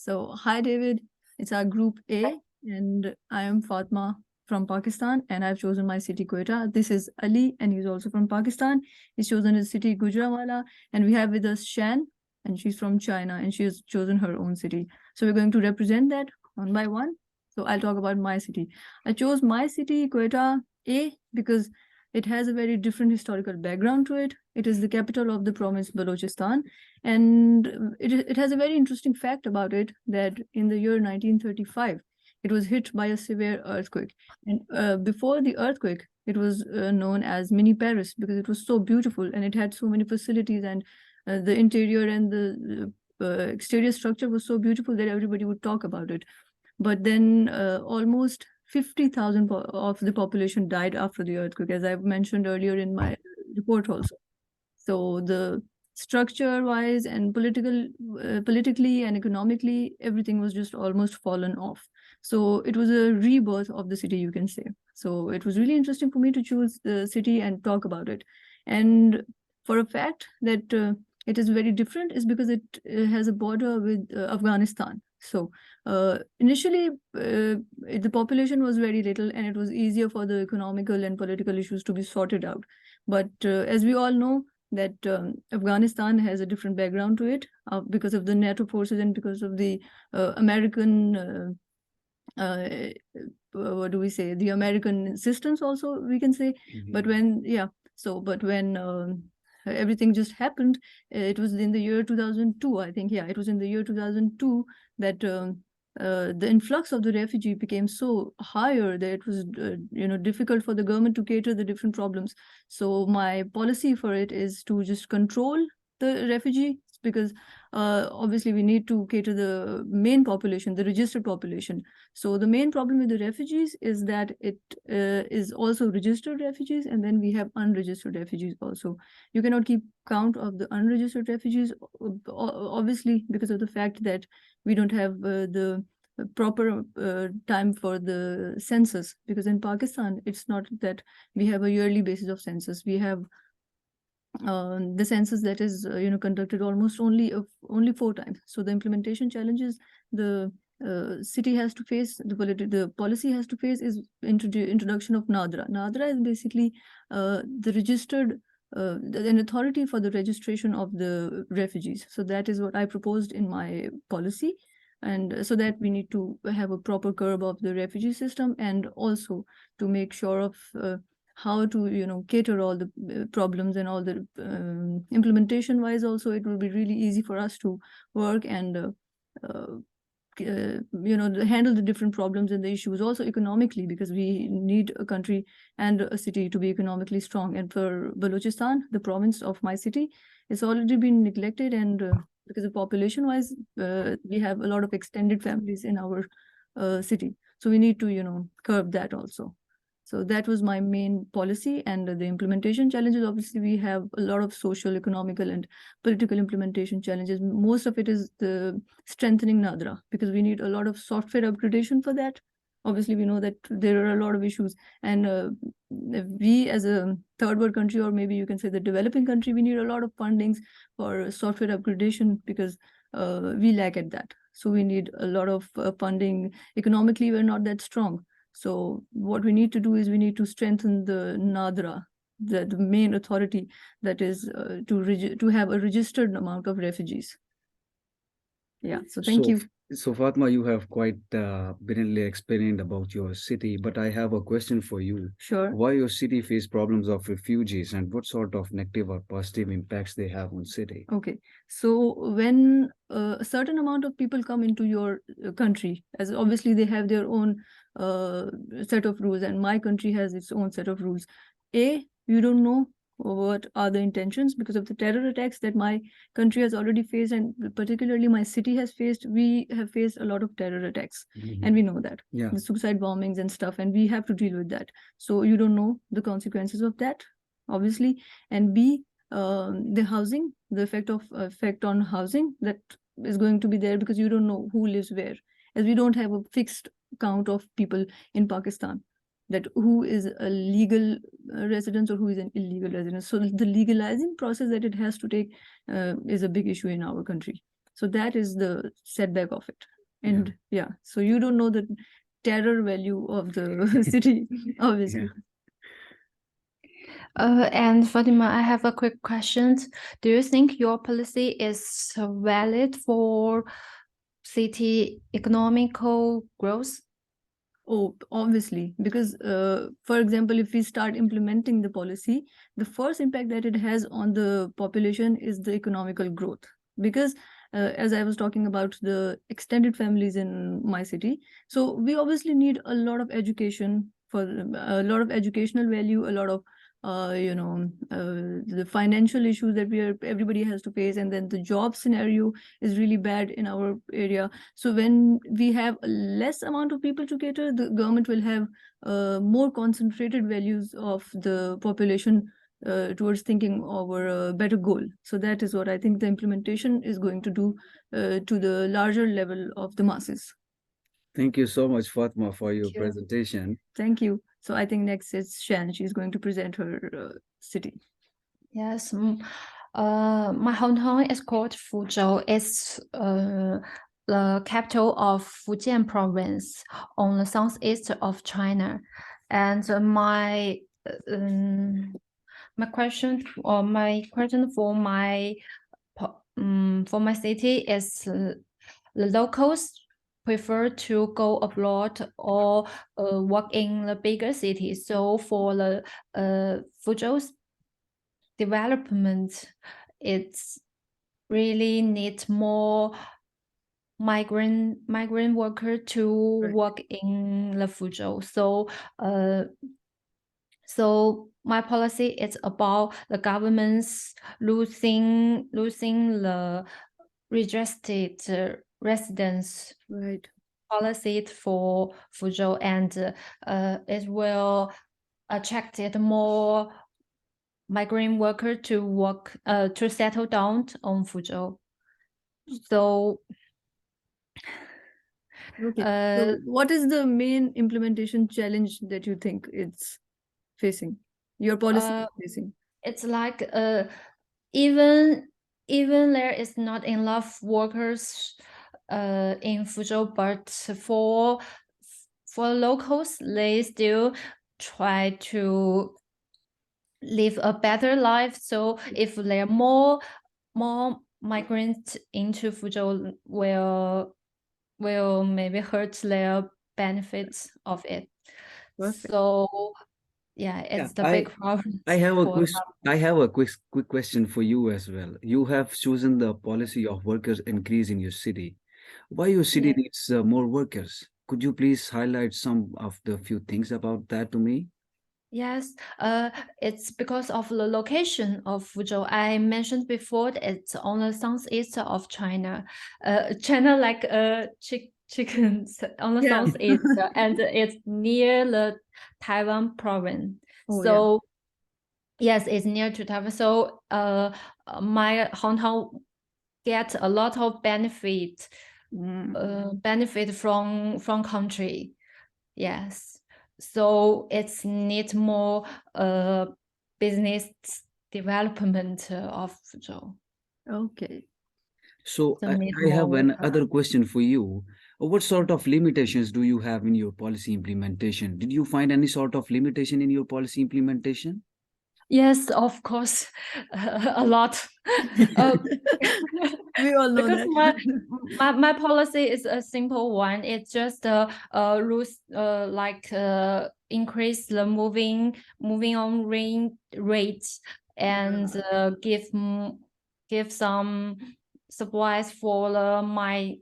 So, hi, David. It's our group A, and I am Fatma from Pakistan, and I've chosen my city, Quetta. This is Ali, and he's also from Pakistan. He's chosen his city, Gujranwala, and we have with us Shan, and she's from China, and she has chosen her own city. So, we're going to represent that one by one. So, I'll talk about my city. I chose my city, Quetta A, because it has a very different historical background to it. It is the capital of the province Balochistan, and it has a very interesting fact about it that in the year 1935, it was hit by a severe earthquake. And before the earthquake, it was known as Mini Paris because it was so beautiful and it had so many facilities, and the interior and the exterior structure was so beautiful that everybody would talk about it. But then almost 50,000 of the population died after the earthquake, as I've mentioned earlier in my report also. So the structure-wise and politically and economically, everything was just almost fallen off. So it was a rebirth of the city, you can say. So it was really interesting for me to choose the city and talk about it. And for a fact that it is very different is because it has a border with Afghanistan. So initially, the population was very little, and it was easier for the economical and political issues to be sorted out. But as we all know, that Afghanistan has a different background to it because of the NATO forces and because of the American, what do we say, the American insistence also, we can say. But when, but when everything just happened, it was in the year 2002, I think. Yeah, it was in the year 2002 that the influx of the refugee became so higher that it was difficult for the government to cater the different problems. So my policy for it is to just control the refugees, because obviously we need to cater the main population, the registered population. So the main problem with the refugees is that it is also registered refugees, and then we have unregistered refugees also. You cannot keep count of the unregistered refugees, obviously, because of the fact that we don't have the proper time for the census, because in Pakistan, it's not that we have a yearly basis of census. We have the census that is conducted almost only 4 times. So the implementation challenges the city has to face, the policy has to face, is introduction of NADRA. NADRA is basically the registered an authority for the registration of the refugees. So that is what I proposed in my policy. And so that we need to have a proper curb of the refugee system, and also to make sure of how to cater all the problems and all the implementation wise. Also, it will be really easy for us to work and handle the different problems and the issues also economically, because we need a country and a city to be economically strong. And for Balochistan, the province of my city, it's already been neglected, and because of population wise, we have a lot of extended families in our city, so we need to curb that also. So that was my main policy. And the implementation challenges, obviously, we have a lot of social, economical, and political implementation challenges. Most of it is the strengthening NADRA, because we need a lot of software upgradation for that. Obviously, we know that there are a lot of issues. And we, as a third world country, or maybe you can say the developing country, we need a lot of fundings for software upgradation, because we lack at that. So we need a lot of funding. Economically, we're not that strong. So what we need to do is we need to strengthen the NADRA, the main authority that is to have a registered amount of refugees. Yeah, so thank you. So Fatma, you have quite brilliantly explained about your city, but I have a question for you. Sure. Why your city face problems of refugees, and what sort of negative or positive impacts they have on city? Okay, so when a certain amount of people come into your country, as obviously they have their own set of rules, and my country has its own set of rules. You don't know what are the intentions, because of the terror attacks that my country has already faced, and particularly my city has faced. We have faced a lot of terror attacks, and we know that, the suicide bombings and stuff, and we have to deal with that. So you don't know the consequences of that, obviously. And B, the housing, the effect on housing that is going to be there, because you don't know who lives where, as we don't have a fixed count of people in Pakistan, that who is a legal resident or who is an illegal resident. So the legalizing process that it has to take is a big issue in our country. So that is the setback of it. And yeah, so you don't know the terror value of the city, obviously. And Fatima, I have a quick question. Do you think your policy is valid for city economical growth? Oh, obviously, because for example, if we start implementing the policy, the first impact that it has on the population is the economical growth. Because as I was talking about the extended families in my city, so we obviously need a lot of education, for a lot of educational value, a lot of the financial issues that everybody has to face, and then the job scenario is really bad in our area. So when we have a less amount of people to cater, the government will have more concentrated values of the population towards thinking over a better goal. So that is what I think the implementation is going to do to the larger level of the masses. Thank you so much, Fatma, for your Thank you. presentation. Thank you. So I think next is Shan. She's going to present her city. Yes. My hometown is called Fuzhou. It's the capital of Fujian province on the southeast of China. And my question for my city is the locals prefer to go abroad or work in the bigger cities. So for the Fuzhou's development, it's really needs more migrant worker to work in the Fuzhou. So my policy is about the government's losing the registered residents policy for Fuzhou, and it will attract more migrant worker to work to settle down on Fuzhou. So so what is the main implementation challenge that you think it's facing, your policy is facing? It's like even there is not enough workers in Fuzhou, but for locals, they still try to live a better life. So if there are more migrants into Fuzhou, will maybe hurt their benefits of it. Perfect. So yeah, it's the big problem. I have a quick question for you as well. You have chosen the policy of workers increase in your city. Why your city needs more workers? Could you please highlight some of the few things about that to me? Yes, it's because of the location of Fuzhou. I mentioned before that it's on the southeast of China. China like chickens on the southeast, and it's near the Taiwan province. So yes, it's near to Taiwan. So my hometown get a lot of benefit from country. Yes. So it's need more business development of Fuzhou. Okay. So I have another question for you. What sort of limitations do you have in your policy implementation? Did you find any sort of limitation in your policy implementation? Yes, of course, a lot. We all know because that. my policy is a simple one. It's just rules increase the moving on rates and give some supplies for my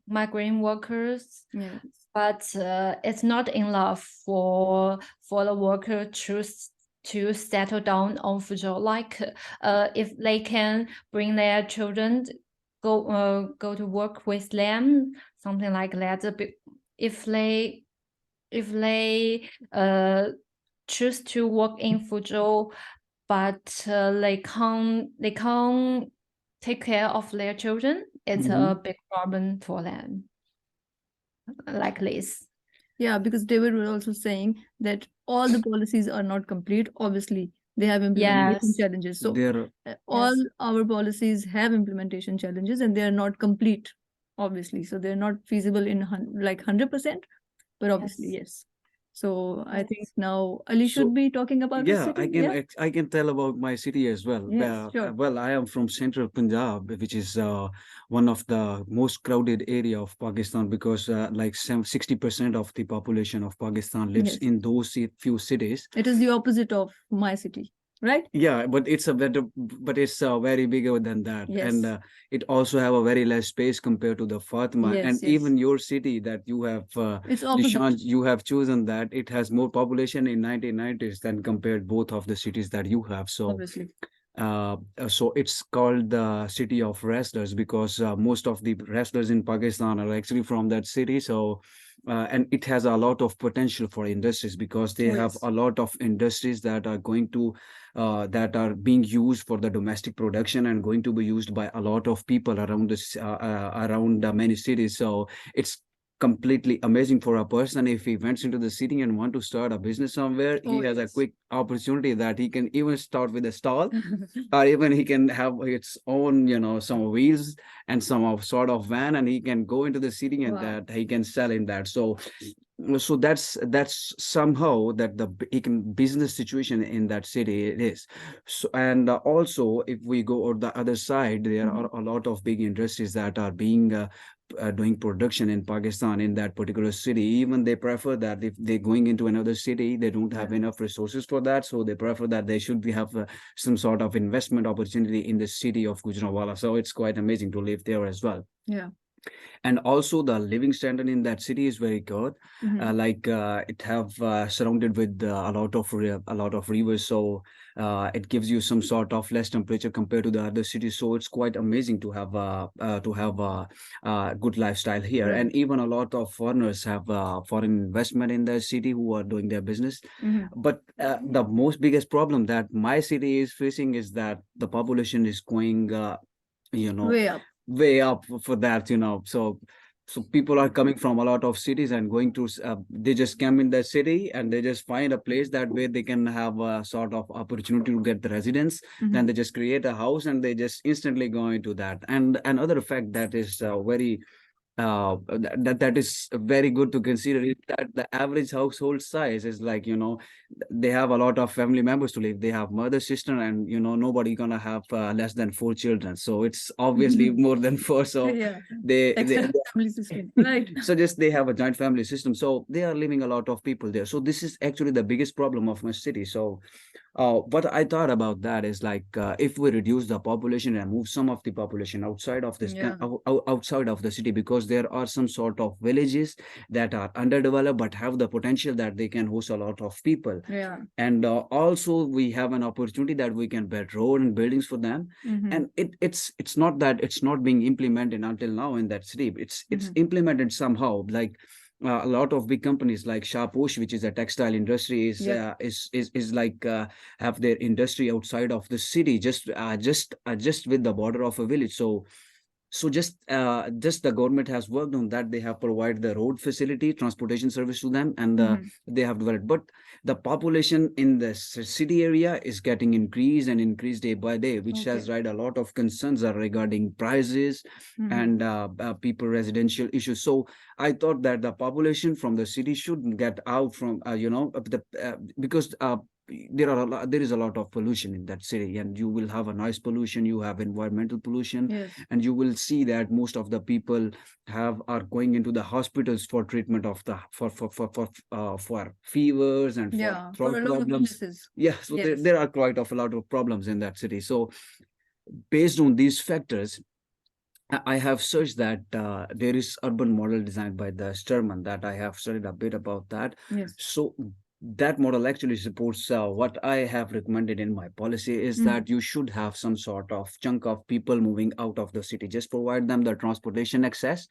migrant workers. Yes. But it's not enough for the worker to settle down on Fuzhou. Like if they can bring their children go to work with them, something like that. If they choose to work in Fuzhou, but they can't take care of their children, it's a big problem for them. Like this. Yeah, because David was also saying that all the policies are not complete. Obviously, they have implementation Yes. challenges. So There, all Yes. our policies have implementation challenges, and they are not complete, obviously. So they're not feasible in like 100%, but obviously yes. So I think Yes. now Ali so should be talking about his yeah, city. I can I can tell about my city as well. Yes, sure. Well, I am from central Punjab, which is one of the most crowded area of Pakistan, because like 60% of the population of Pakistan lives Yes. in those few cities. It is the opposite of my city, right? Yeah, but it's a better, but it's very bigger than that, and Yes. it also have a very less space compared to the Fatima, and Yes, yes. even your city that you have, It's opposite. Nishant, you have chosen that it has more population in 1990s than compared both of the cities that you have. So Obviously. so it's called the city of wrestlers, because most of the wrestlers in Pakistan are actually from that city. So and it has a lot of potential for industries, because they Oh, have yes. a lot of industries that are going to that are being used for the domestic production and going to be used by a lot of people around this around many cities. So it's completely amazing for a person if he went into the city and want to start a business somewhere. He Oh, has a yes. quick opportunity that he can even start with a stall, or even he can have its own, some wheels and some sort of van, and he can go into the city and Wow. that he can sell in that. So that's somehow that the business situation in that city it is. So, and also if we go on the other side, there are a lot of big industries that are being doing production in Pakistan in that particular city. Even they prefer that if they're going into another city, they don't have Yeah. enough resources for that, so they prefer that they should be have some sort of investment opportunity in the city of Gujranwala. So it's quite amazing to live there as well. Yeah. And also the living standard in that city is very good. Like it have surrounded with a lot of rivers, so it gives you some sort of less temperature compared to the other cities. So it's quite amazing to have a good lifestyle here. Right. And even a lot of foreigners have foreign investment in the city who are doing their business. But the most biggest problem that my city is facing is that the population is going you know Way up. way up for that. So people are coming from a lot of cities and going to they just come in the city and they just find a place that where they can have a sort of opportunity to get the residence. Then they just create a house and they just instantly go into that. And another fact that is very that is very good to consider is that the average household size is like, they have a lot of family members to live. They have mother, sister, and nobody gonna have less than 4 children. So it's obviously more than four. So Yeah. they Extended family system. Right. so just they have a joint family system, so they are living a lot of people there. So this is actually the biggest problem of my city. So what I thought about that is like, if we reduce the population and move some of the population outside of this Yeah. outside of the city, because there are some sort of villages that are underdeveloped but have the potential that they can host a lot of people. Yeah. And also we have an opportunity that we can build road and buildings for them. And it's not that it's not being implemented until now in that city. It's implemented somehow, like a lot of big companies like Shaposh, which is a textile industry, Yeah. is like have their industry outside of the city, just with the border of a village. So just the government has worked on that. They have provided the road facility, transportation service to them, and they have developed. But the population in the city area is getting increased and increased day by day, which has right a lot of concerns are regarding prices and people residential issues. So I thought that the population from the city should get out from because there is a lot of pollution in that city, and you will have a noise pollution, you have environmental pollution. Yes. And you will see that most of the people are going into the hospitals for treatment of the for fevers and for Yeah. throat For a lot of problems. illnesses. Yeah, so Yes. there are quite of a lot of problems in that city. So based on these factors, I have searched that there is urban model designed by the Sturman, that I have studied a bit about that. Yes. So that model actually supports what I have recommended in my policy is that you should have some sort of chunk of people moving out of the city. Just provide them the transportation access,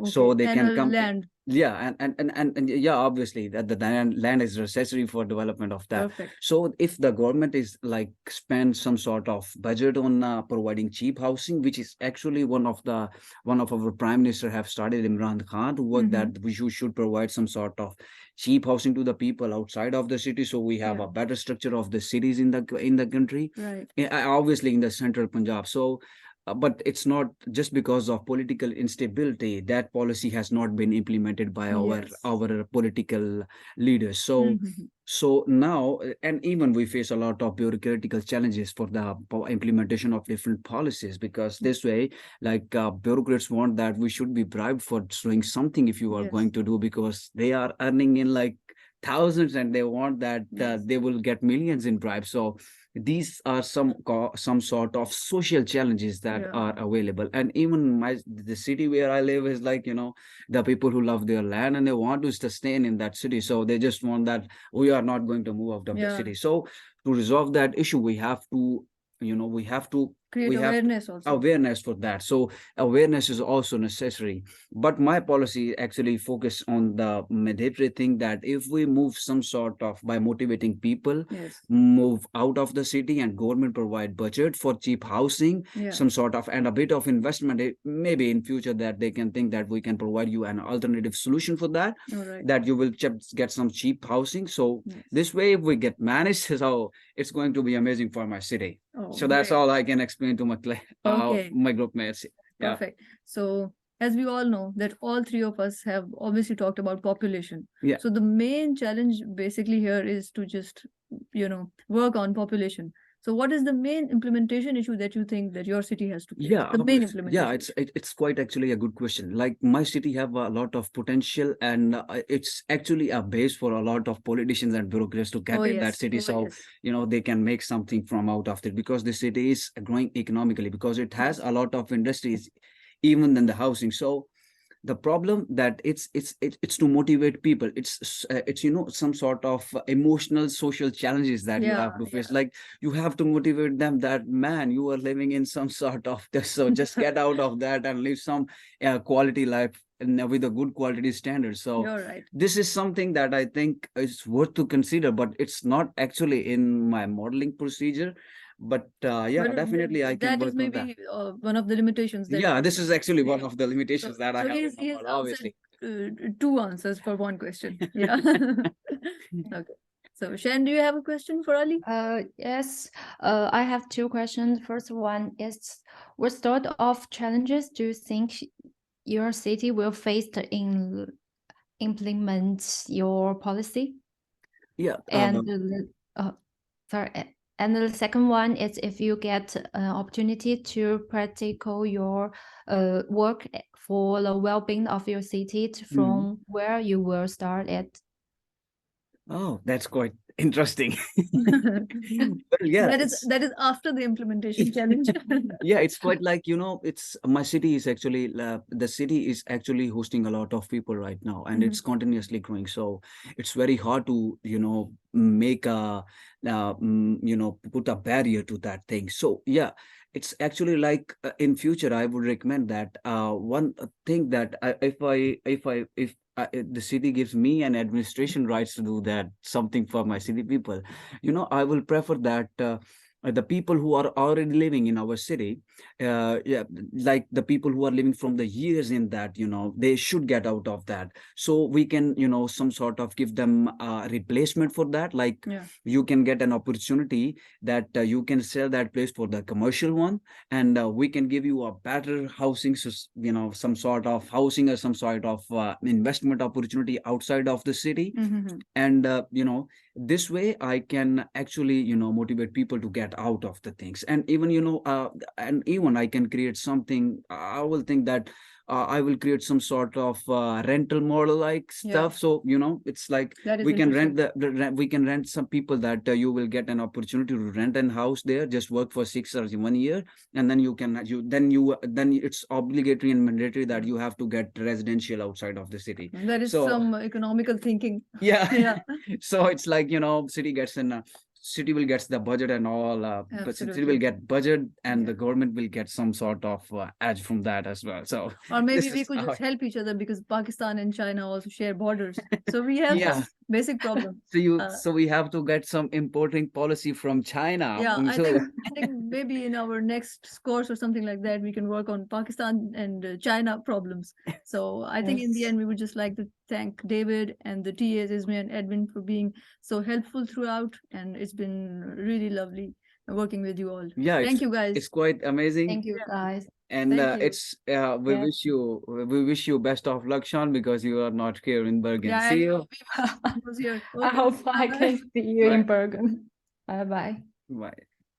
so they And can a come. land. Yeah, and yeah, obviously that the land is necessary for development of that. Perfect. So if the government is like spend some sort of budget on providing cheap housing, which is actually one of our prime minister have started, Imran Khan, to work that we should provide some sort of cheap housing to the people outside of the city, so we have Yeah. a better structure of the cities in the country. Right. Obviously in the central Punjab. So but it's not just because of political instability that policy has not been implemented by Yes. our political leaders. So Mhm. so now and even we face a lot of bureaucratical challenges for the implementation of different policies, because this way like bureaucrats want that we should be bribed for doing something if you are Yes. going to do, because they are earning in like thousands and they want that Yes. they will get millions in bribes. So these are some sort of social challenges that Yeah. are available. And even the city where I live is like, the people who love their land and they want to sustain in that city, so they just want that we are not going to move out of the Yeah. city. So to resolve that issue we have to we have to Create we have awareness also. awareness for that. So awareness is also necessary, but my policy actually focus on the mandatory thing, that if we move some sort of by motivating people Yes. move out of the city and government provide budget for cheap housing, Yeah. some sort of and a bit of investment, maybe in future that they can think that we can provide you an alternative solution for that, All right. that you will get some cheap housing. So Yes. this way if we get managed, so it's going to be amazing for my city. Oh, So that's great. all I can explain to my Okay. my group mates. Yeah. Perfect. So as we all know that all three of us have obviously talked about population. Yeah. So the main challenge basically here is to just, work on population. So what is the main implementation issue that you think that your city has to face? Yeah, The main obviously. implementation. Yeah, it's quite actually a good question. Like my city have a lot of potential, and it's actually a base for a lot of politicians and bureaucrats to get Oh, in that yes. city. Oh, So yes. they can make something from out of it, because the city is growing economically, because it has Yes. a lot of industries, even than the housing. So the problem that it's to motivate people, it's some sort of emotional social challenges that you have to face. Like you have to motivate them that, man, you are living in some sort of this, so just get out of that and live some quality life and with a good quality standard. So You're right. this is something that I think is worth to consider, but it's not actually in my modeling procedure. But yeah, But definitely I can that is work on that. maybe one of the limitations that Yeah, you this is actually one Yeah. of the limitations that I so have in he's my he's model, answered obviously. two answers for one question. Yeah. Okay. So Shan, do you have a question for Ali? Yes, I have two questions. First one is, what sort of challenges do you think your city will face to implement your policy? Yeah. And sorry, and the second one is, if you get an opportunity to practical your work for the well-being of your city, from where you will start at? Oh, that's quite interesting. Well, yeah, that is after the implementation challenge. yeah, it's quite like, it's my city is actually the city is actually hosting a lot of people right now, and it's continuously growing. So it's very hard to make a put a barrier to that thing. So yeah, it's actually like in future I would recommend that one thing that if the city gives me an administration rights to do that something for my city people, I will prefer that the people who are already living in our city, yeah, like the people who are living from the years in that, they should get out of that. So we can, some sort of give them a replacement for that. Like you can get an opportunity that you can sell that place for the commercial one, and we can give you a better housing, some sort of housing or some sort of investment opportunity outside of the city. And this way I can actually motivate people to get out of the things. And even and even I can create something. I will think that I will create some sort of rental model like stuff. So it's like we can rent we can rent some people that you will get an opportunity to rent an house there, just work for 6 or 1 year, and then then it's obligatory and mandatory that you have to get residential outside of the city. That is some economical thinking. Yeah. So it's like city gets in city will get the budget and all, but city will Absolutely. get budget and Yeah. the government will get some sort of edge from that as well. So Or maybe this we is could how- just help each other because Pakistan and China also share borders. So we have yeah. this basic problem. So we have to get some importing policy from China. Yeah, from I so- think maybe in our next course or something like that, we can work on Pakistan and China problems. So I think in the Yes. end, we would just like to thank David and the TAs, Ismail and Edwin, for being so helpful throughout. And it's been really lovely working with you all. yeah, Thank you, guys. it's quite amazing. Thank you, guys. And Thank you. it's we Yeah. wish you best of luck, Sean, because you are not here in Bergen. Yeah, See you. was here. I Okay, hope I bye-bye. can see you Bye. in Bergen. Bye bye. Bye.